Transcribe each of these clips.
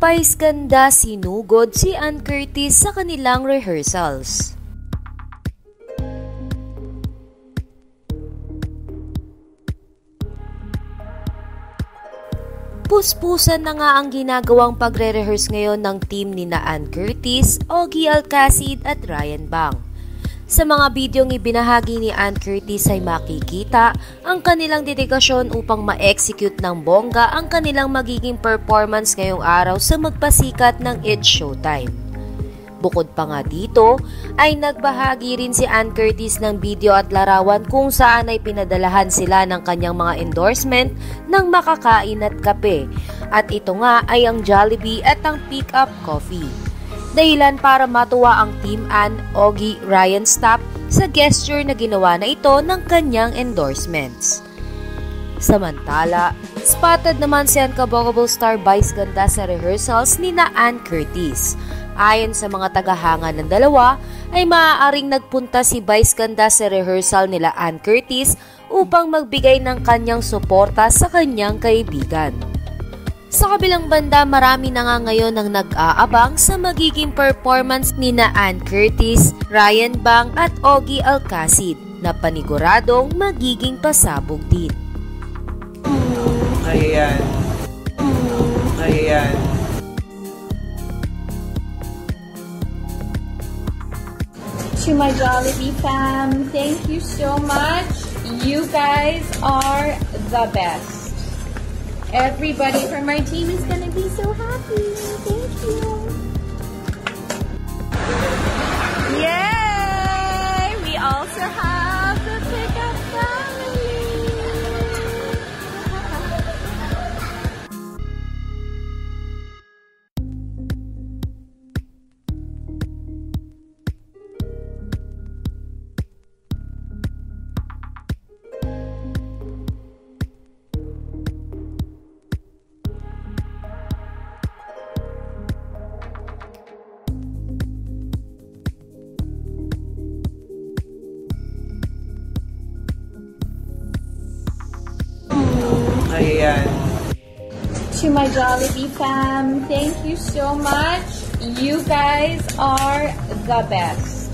Pais ganda sinugod si Ann Curtis sa kanilang rehearsals. Puspusan na nga ang ginagawang pagre-rehearse ngayon ng team ni Ann Curtis, Ogie Alcacid at Ryan Bang. Sa mga bidyong ibinahagi ni Ann Curtis ay makikita ang kanilang dedikasyon upang ma-execute ng bongga ang kanilang magiging performance ngayong araw sa magpasikat ng It's Showtime. Bukod pa nga dito, ay nagbahagi rin si Ann Curtis ng video at larawan kung saan ay pinadalahan sila ng kanyang mga endorsement ng makakain at kape. At ito nga ay ang Jollibee at ang Pick Up Coffee. Dahilan para matuwa ang Team Ann, Ogie, Ryan staff sa gesture na ginawa na ito ng kanyang endorsements. Samantala, spotted naman si Uncoverable star Vice ganda sa rehearsals ni Ann Curtis. Ayon sa mga tagahanga ng dalawa, ay maaaring nagpunta si Vice ganda sa rehearsal nila Ann Curtis upang magbigay ng kanyang suporta sa kanyang kaibigan. Sa kabilang banda, marami na nga ngayon ang nag-aabang sa magiging performance ni Ann Curtis, Ryan Bang at Ogie Alcacid na paniguradong magiging pasabog din. Ayan. Ayan. To my Jollibee fam, thank you so much. You guys are the best. Everybody from our team is gonna be so happy. Thank you. Yay! We also have the Pickup family. Ayan. To my Jollibee fam, thank you so much. You guys are the best.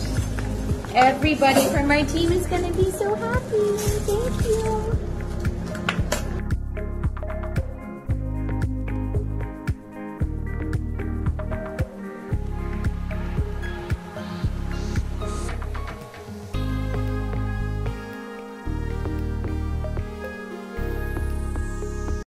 Everybody from our team is gonna be so happy. Thank you.